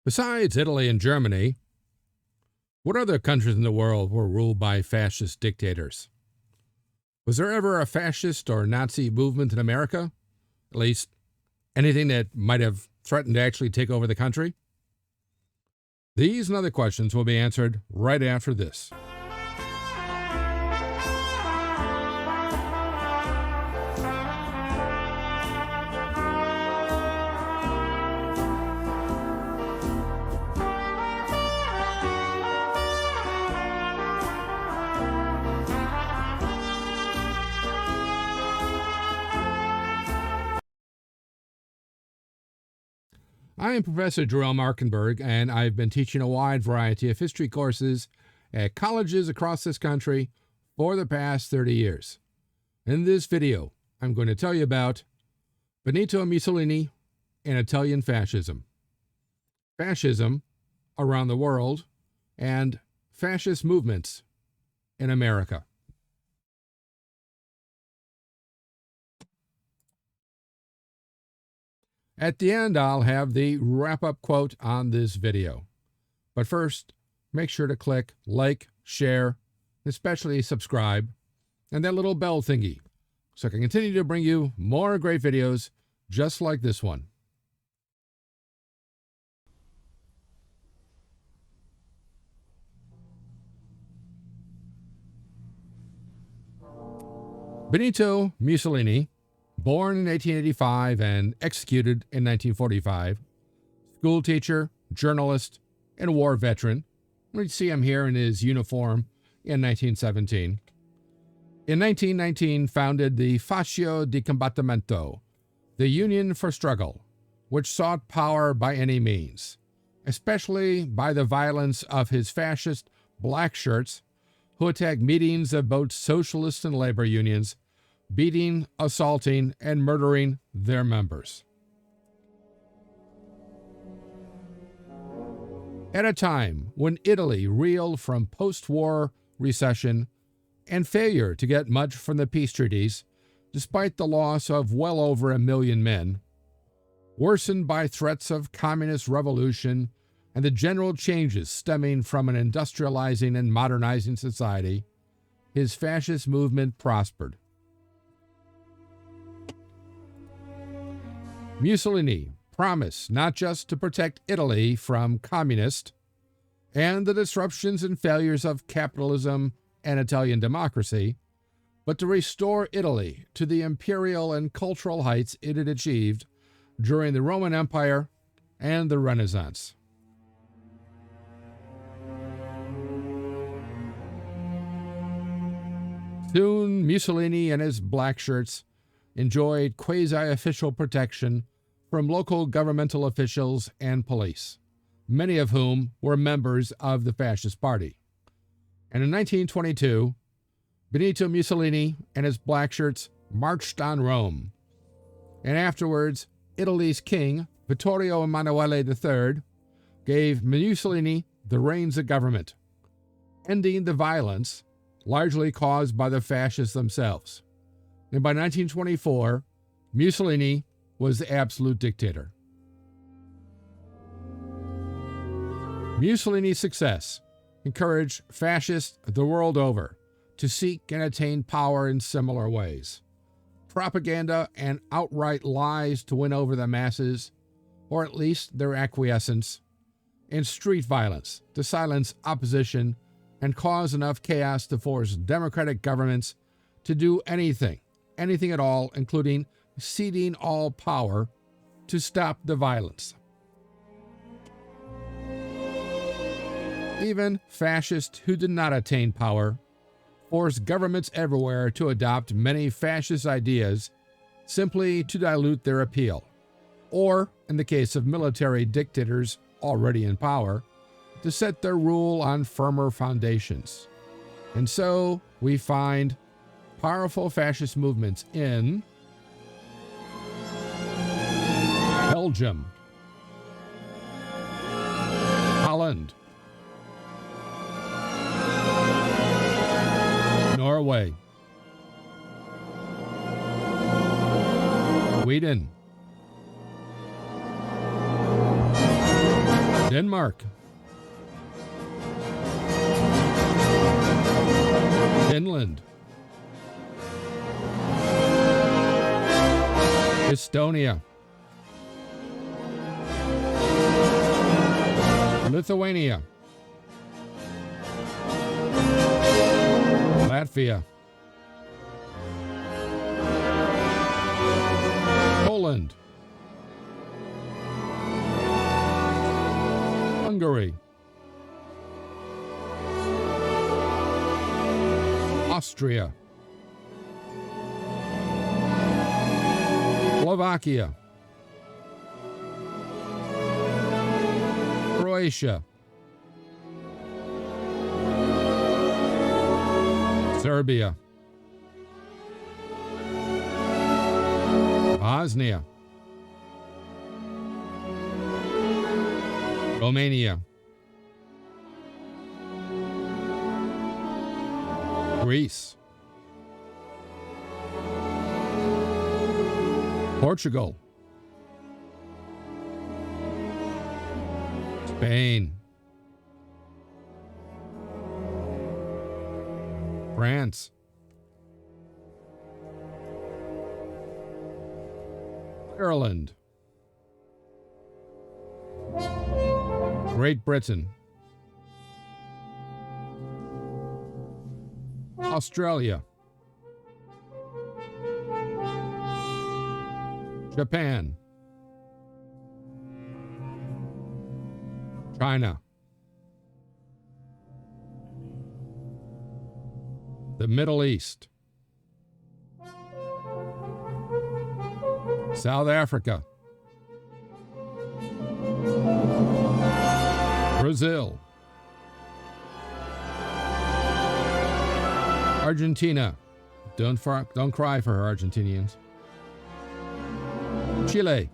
Besides Italy and Germany, what other countries in the world were ruled by fascist dictators? Was there ever a fascist or Nazi movement in America? At least anything that might have threatened to actually take over the country? These and other questions will be answered right after this. I am Professor Jerome Arkenberg, and I've been teaching a wide variety of history courses at colleges across this country for the past 30 years. In this video, I'm going to tell you about Benito Mussolini and Italian fascism, fascism around the world, and fascist movements in America. At the end, I'll have the wrap-up quote on this video. But first, make sure to click like, share, especially subscribe, and that little bell thingy, so I can continue to bring you more great videos just like this one. Benito Mussolini, born in 1885 and executed in 1945, school teacher, journalist, and war veteran. We see him here in his uniform in 1917. In 1919, founded the Fascio di Combattimento, the Union for Struggle, which sought power by any means, especially by the violence of his fascist black shirts who attacked meetings of both socialist and labor unions, beating, assaulting, and murdering their members. At a time when Italy reeled from post-war recession and failure to get much from the peace treaties, despite the loss of well over 1 million men, worsened by threats of communist revolution and the general changes stemming from an industrializing and modernizing society, his fascist movement prospered. Mussolini promised not just to protect Italy from communists and the disruptions and failures of capitalism and Italian democracy, but to restore Italy to the imperial and cultural heights it had achieved during the Roman Empire and the Renaissance. Soon, Mussolini and his black shirts enjoyed quasi-official protection from local governmental officials and police, many of whom were members of the Fascist Party. And in 1922, Benito Mussolini and his black shirts marched on Rome. And afterwards, Italy's king, Vittorio Emanuele III, gave Mussolini the reins of government, ending the violence largely caused by the fascists themselves. And by 1924, Mussolini was the absolute dictator. Mussolini's success encouraged fascists the world over to seek and attain power in similar ways. Propaganda and outright lies to win over the masses, or at least their acquiescence, and street violence to silence opposition and cause enough chaos to force democratic governments to do anything at all, including ceding all power to stop the violence. Even fascists who did not attain power forced governments everywhere to adopt many fascist ideas simply to dilute their appeal, or, in the case of military dictators already in power, to set their rule on firmer foundations. And so we find powerful fascist movements in Belgium, Holland, Norway, Sweden, Denmark, Finland, Estonia, Lithuania, Latvia, Poland, Hungary, Austria, Slovakia, Croatia, Serbia, Bosnia, Romania, Greece, Portugal, Spain, France, Ireland, Great Britain, Australia, Japan, China, the Middle East, South Africa, Brazil, Argentina. Don't cry for her, Argentinians. Chile,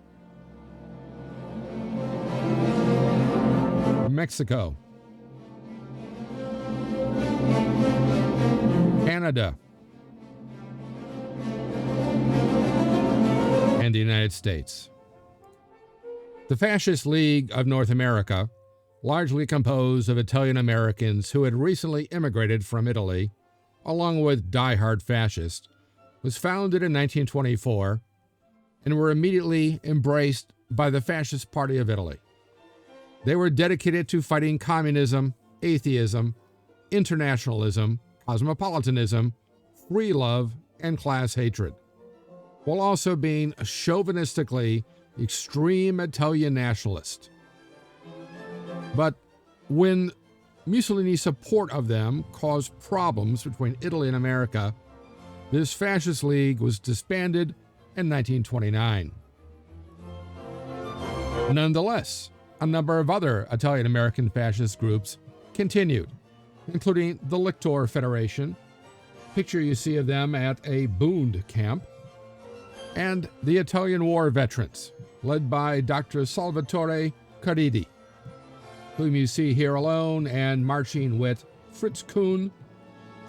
Mexico, Canada, and the United States. The Fascist League of North America, largely composed of Italian Americans who had recently immigrated from Italy, along with die-hard fascists, was founded in 1924 and were immediately embraced by the Fascist Party of Italy. They were dedicated to fighting communism, atheism, internationalism, cosmopolitanism, free love, and class hatred, while also being chauvinistically extreme Italian nationalist. But when Mussolini's support of them caused problems between Italy and America, this fascist league was disbanded in 1929. Nonetheless, a number of other Italian-American fascist groups continued, including the Lictor Federation, picture you see of them at a Bund camp, and the Italian War Veterans, led by Dr. Salvatore Caridi, whom you see here alone and marching with Fritz Kuhn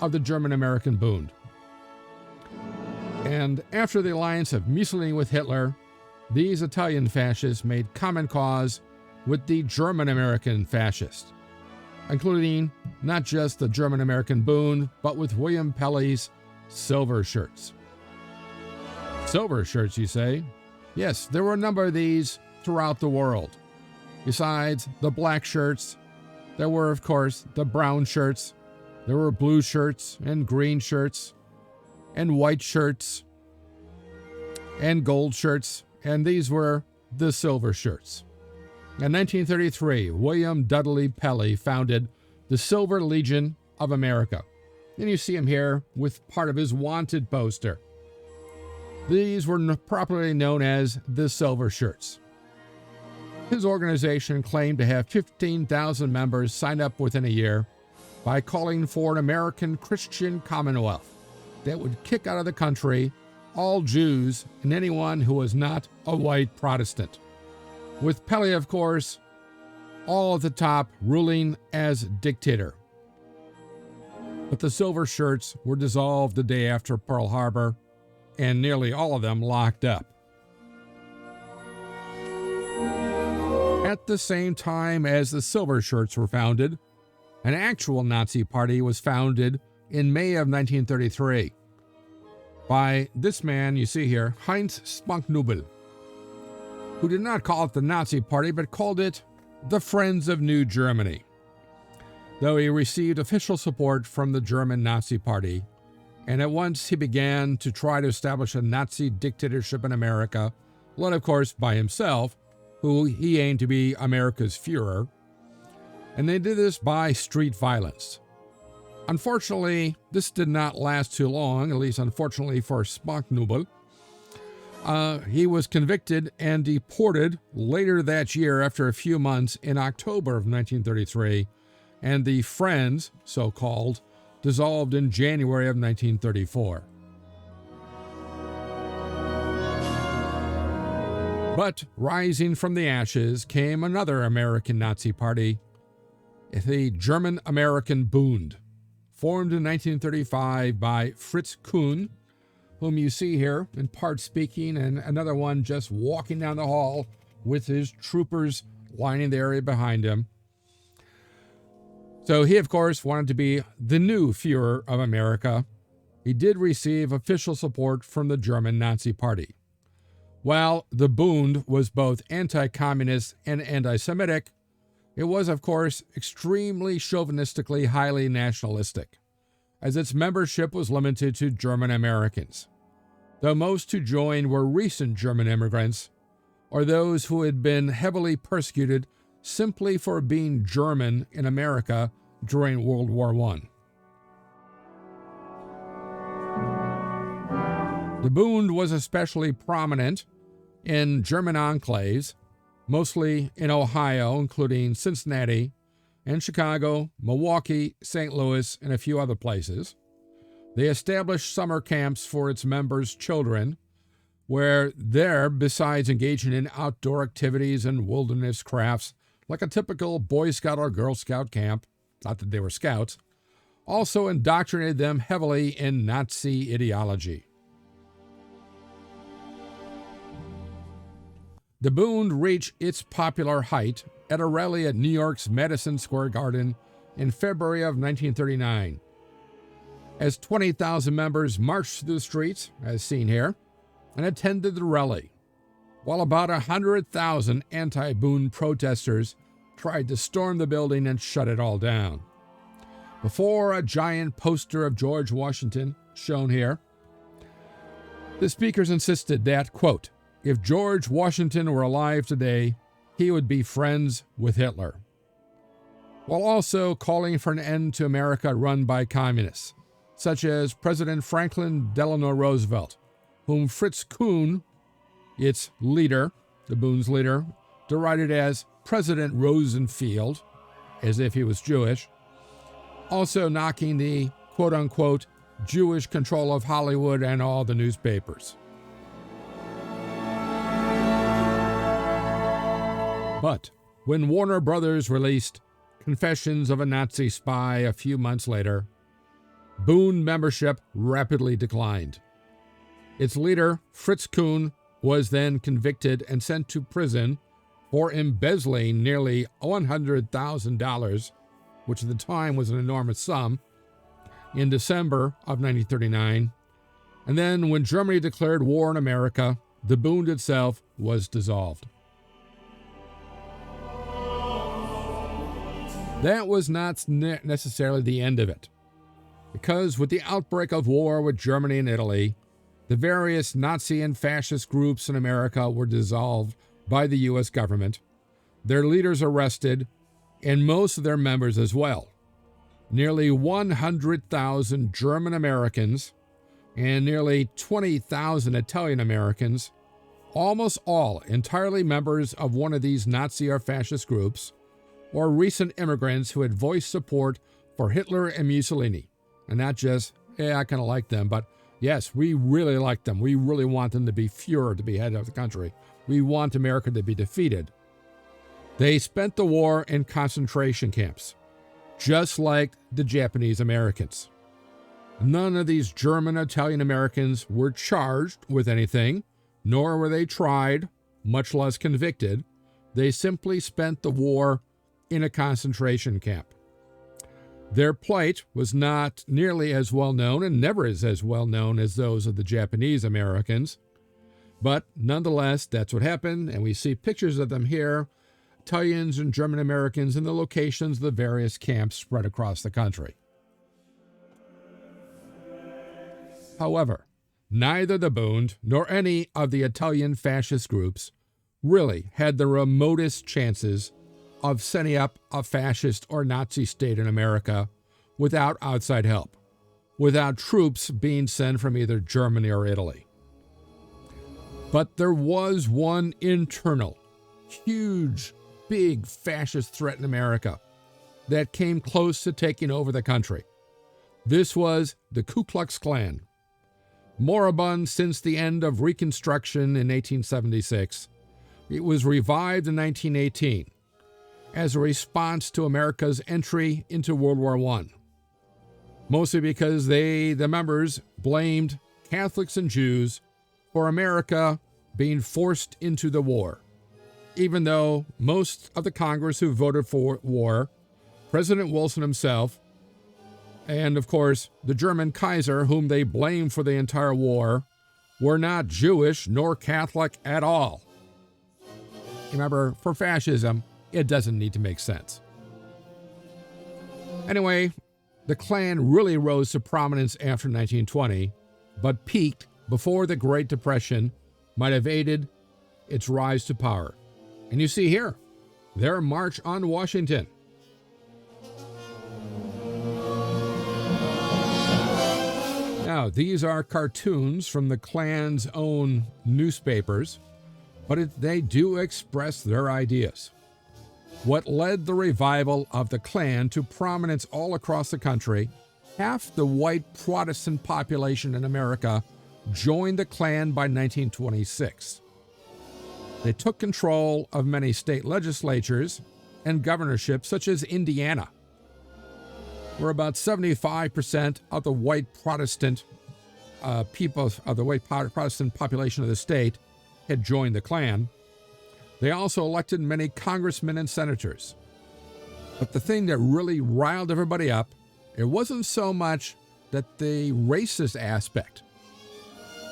of the German-American Bund. And after the alliance of Mussolini with Hitler, these Italian fascists made common cause with the German-American fascists, including not just the German-American Bund, but with William Pelley's Silvershirts. Silvershirts, you say? Yes, there were a number of these throughout the world. Besides the black shirts, there were, of course, the brown shirts. There were blue shirts and green shirts and white shirts and gold shirts, and these were the silver shirts. In 1933, William Dudley Pelley founded the Silver Legion of America. And you see him here with part of his wanted poster. These were properly known as the Silver Shirts. His organization claimed to have 15,000 members sign up within a year by calling for an American Christian Commonwealth that would kick out of the country all Jews and anyone who was not a white Protestant. With Pelley, of course, all at the top ruling as dictator. But the Silver Shirts were dissolved the day after Pearl Harbor, and nearly all of them locked up. at the same time as the Silvershirts were founded, an actual Nazi party was founded in May of 1933 by this man you see here, Heinz Spunknubel, who did not call it the Nazi Party but called it the Friends of New Germany, though he received official support from the German Nazi Party, and at once he began to try to establish a Nazi dictatorship in America, led of course by himself, who he aimed to be America's Führer, and they did this by street violence. Unfortunately, this did not last too long, at least unfortunately for Spunknubel. He was convicted and deported later that year after a few months in October of 1933, and the Friends, so-called, dissolved in January of 1934. But rising from the ashes came another American Nazi party, the German-American Bund, formed in 1935 by Fritz Kuhn, whom you see here in part speaking, and another one just walking down the hall with his troopers lining the area behind him. So he, of course, wanted to be the new Führer of America. He did receive official support from the German Nazi Party. While the Bund was both anti-communist and anti-Semitic, it was, of course, extremely chauvinistically highly nationalistic, as its membership was limited to German Americans, though most who joined were recent German immigrants, or those who had been heavily persecuted simply for being German in America during World War I. The Bund was especially prominent in German enclaves, mostly in Ohio, including Cincinnati and Chicago, Milwaukee, St. Louis, and a few other places. They established summer camps for its members' children, where there, besides engaging in outdoor activities and wilderness crafts, like a typical Boy Scout or Girl Scout camp, not that they were scouts, also indoctrinated them heavily in Nazi ideology. The Bund reached its popular height at a rally at New York's Madison Square Garden in February of 1939, as 20,000 members marched through the streets, as seen here, and attended the rally, while about 100,000 anti-Bund protesters tried to storm the building and shut it all down. Before a giant poster of George Washington, shown here, the speakers insisted that, quote, if George Washington were alive today, he would be friends with Hitler, while also calling for an end to America run by communists, such as President Franklin Delano Roosevelt, whom Fritz Kuhn, its leader, the Bund's leader, derided as President Rosenfield, as if he was Jewish, also knocking the quote-unquote Jewish control of Hollywood and all the newspapers. But when Warner Brothers released Confessions of a Nazi Spy a few months later, Bund membership rapidly declined. Its leader, Fritz Kuhn, was then convicted and sent to prison for embezzling nearly $100,000, which at the time was an enormous sum, in December of 1939. And then when Germany declared war on America, the Bund itself was dissolved. That was not necessarily the end of it, because with the outbreak of war with Germany and Italy, the various Nazi and fascist groups in America were dissolved by the U.S. government, their leaders arrested, and most of their members as well. Nearly 100,000 German Americans and nearly 20,000 Italian Americans, almost all entirely members of one of these Nazi or fascist groups, or recent immigrants who had voiced support for Hitler and Mussolini. And not just, I kind of like them, but yes, we really like them. We really want them to be Führer, to be head of the country. We want America to be defeated. They spent the war in concentration camps, just like the Japanese Americans. None of these German Italian Americans were charged with anything, nor were they tried, much less convicted, They simply spent the war in a concentration camp. Their plight was not nearly as well known and never is as well known as those of the Japanese Americans. But nonetheless, that's what happened, and we see pictures of them here, Italians and German Americans in the locations of the various camps spread across the country. However, neither the Bund nor any of the Italian fascist groups really had the remotest chances of setting up a fascist or Nazi state in America without outside help, without troops being sent from either Germany or Italy. But there was one internal, huge, big fascist threat in America that came close to taking over the country. This was the Ku Klux Klan. Moribund since the end of Reconstruction in 1876, it was revived in 1918 as a response to America's entry into World War I, mostly because the members, blamed Catholics and Jews for America being forced into the war, even though most of the Congress who voted for war, President Wilson himself, and of course the German Kaiser, whom they blamed for the entire war, were not Jewish nor Catholic at all. Remember, for fascism, it doesn't need to make sense. Anyway, the Klan really rose to prominence after 1920, but peaked before the Great Depression might have aided its rise to power. And you see here, their march on Washington. Now, these are cartoons from the Klan's own newspapers, but they do express their ideas. What led the revival of the Klan to prominence all across the country, half the white Protestant population in America joined the Klan by 1926. They took control of many state legislatures and governorships, such as Indiana, where about 75% of the white Protestant Protestant population of the state had joined the Klan. They also elected many congressmen and senators. But the thing that really riled everybody up, it wasn't so much that the racist aspect,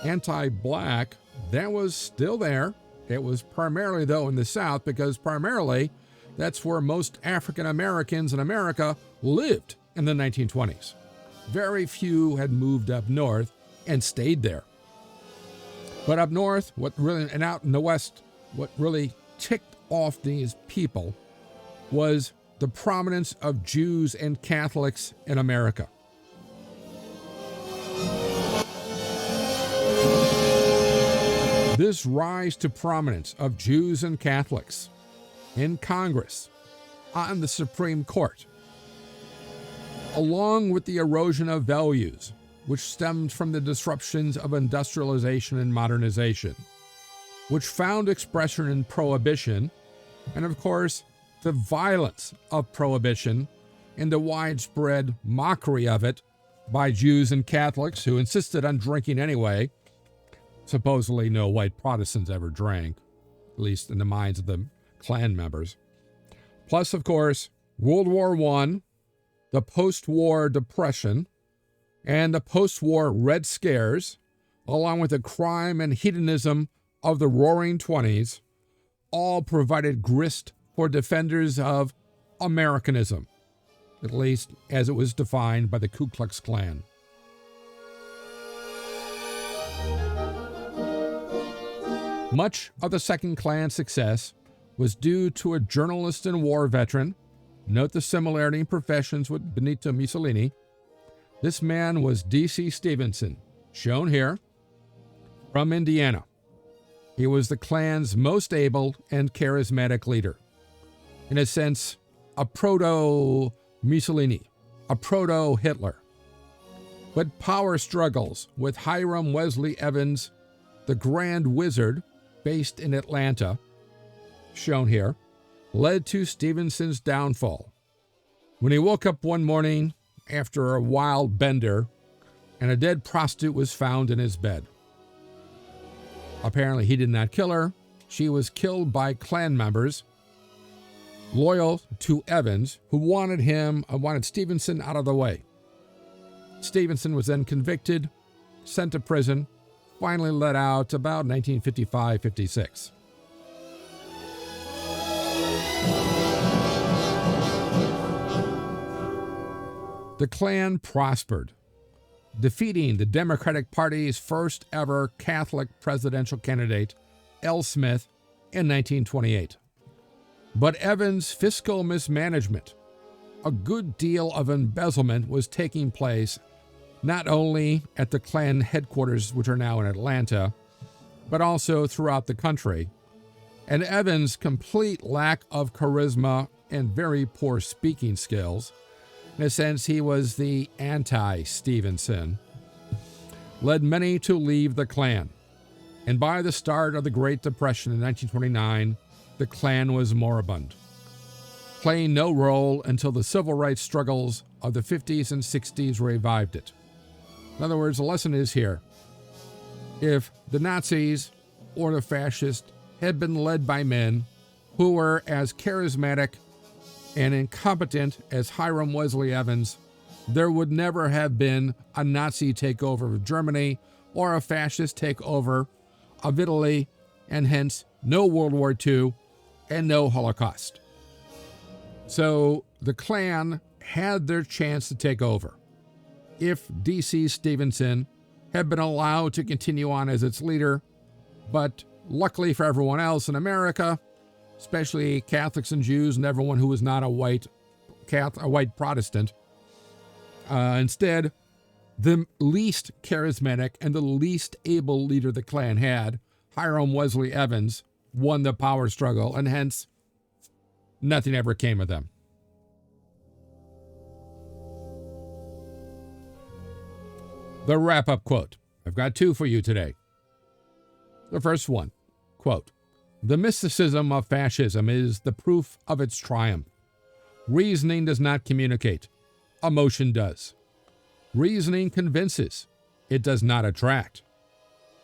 anti-black, that was still there. It was primarily, though, in the South, because primarily that's where most African Americans in America lived in the 1920s. Very few had moved up north and stayed there. But up north, and out in the West, what really ticked off these people was the prominence of Jews and Catholics in America. This rise to prominence of Jews and Catholics in Congress, on the Supreme Court, along with the erosion of values, which stemmed from the disruptions of industrialization and modernization, which found expression in prohibition, and of course, the violence of prohibition and the widespread mockery of it by Jews and Catholics who insisted on drinking anyway. Supposedly no white Protestants ever drank, at least in the minds of the Klan members. Plus, of course, World War I, the post-war Depression, and the post-war Red Scares, along with the crime and hedonism of the Roaring '20s, all provided grist for defenders of Americanism, at least as it was defined by the Ku Klux Klan. Much of the Second Klan's success was due to a journalist and war veteran. Note the similarity in professions with Benito Mussolini. This man was D.C. Stevenson, shown here, from Indiana. He was the Klan's most able and charismatic leader. In a sense, a proto-Mussolini, a proto-Hitler. But power struggles with Hiram Wesley Evans, the Grand Wizard, based in Atlanta, shown here, led to Stevenson's downfall. When he woke up one morning after a wild bender, and a dead prostitute was found in his bed. Apparently he did not kill her. She was killed by Klan members loyal to Evans, who wanted Stevenson out of the way. Stevenson was then convicted, sent to prison, finally let out about 1955-56. The Klan prospered, defeating the Democratic Party's first ever Catholic presidential candidate, L. Smith, in 1928. But Evans' fiscal mismanagement, a good deal of embezzlement was taking place not only at the Klan headquarters, which are now in Atlanta, but also throughout the country. And Evans' complete lack of charisma and very poor speaking skills, in a sense he was the anti-Stevenson, led many to leave the Klan. And by the start of the Great Depression in 1929, the Klan was moribund, playing no role until the civil rights struggles of the 50s and 60s revived it. In other words, the lesson is here. If the Nazis or the fascists had been led by men who were as charismatic and incompetent as Hiram Wesley Evans, there would never have been a Nazi takeover of Germany or a fascist takeover of Italy, and hence no World War II and no Holocaust. So the Klan had their chance to take over if D.C. Stevenson had been allowed to continue on as its leader, but luckily for everyone else in America, especially Catholics and Jews and everyone who was not a white Protestant, instead, the least charismatic and the least able leader the Klan had, Hiram Wesley Evans, won the power struggle, and hence, nothing ever came of them. The wrap-up quote. I've got two for you today. The first one, quote, "The mysticism of fascism is the proof of its triumph. Reasoning does not communicate. Emotion does. Reasoning convinces. It does not attract.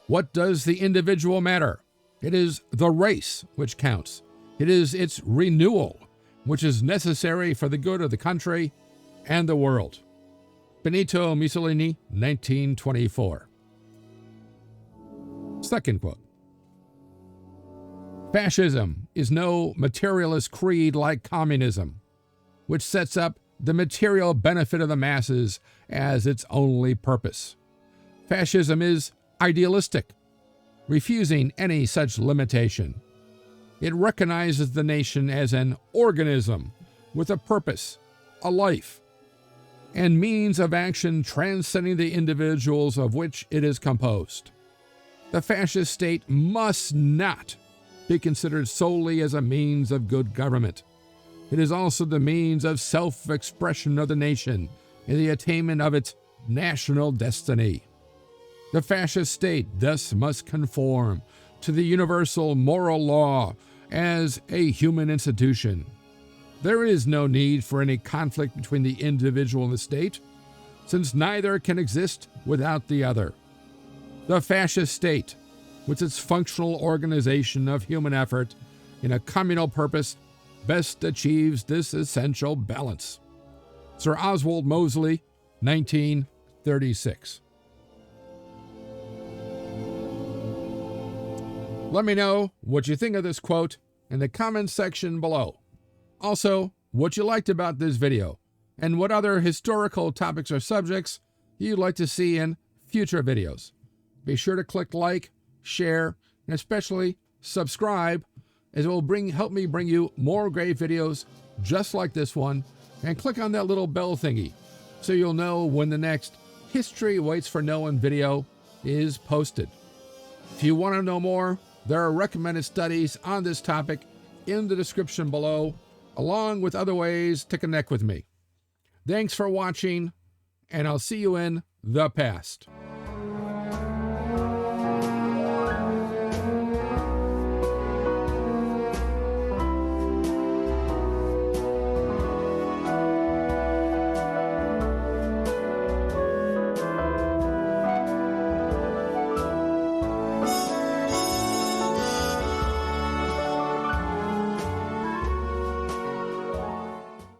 What does the individual matter? It is the race which counts. It is its renewal, which is necessary for the good of the country and the world." Benito Mussolini, 1924. Second quote. "Fascism is no materialist creed like communism, which sets up the material benefit of the masses as its only purpose. Fascism is idealistic, refusing any such limitation. It recognizes the nation as an organism with a purpose, a life, and means of action transcending the individuals of which it is composed. The fascist state must not be considered solely as a means of good government. It is also the means of self-expression of the nation in the attainment of its national destiny. The fascist state thus must conform to the universal moral law as a human institution. There is no need for any conflict between the individual and the state, since neither can exist without the other. The fascist state, with its functional organization of human effort in a communal purpose, best achieves this essential balance." Sir Oswald Mosley, 1936. Let me know what you think of this quote in the comments section below. Also, what you liked about this video, and what other historical topics or subjects you'd like to see in future videos. Be sure to click like, share, and especially subscribe, as it will help me bring you more great videos just like this one, and click on that little bell thingy so you'll know when the next History Waits for No One video is posted. If you want to know more, there are recommended studies on this topic in the description below, along with other ways to connect with me. Thanks for watching, and I'll see you in the past.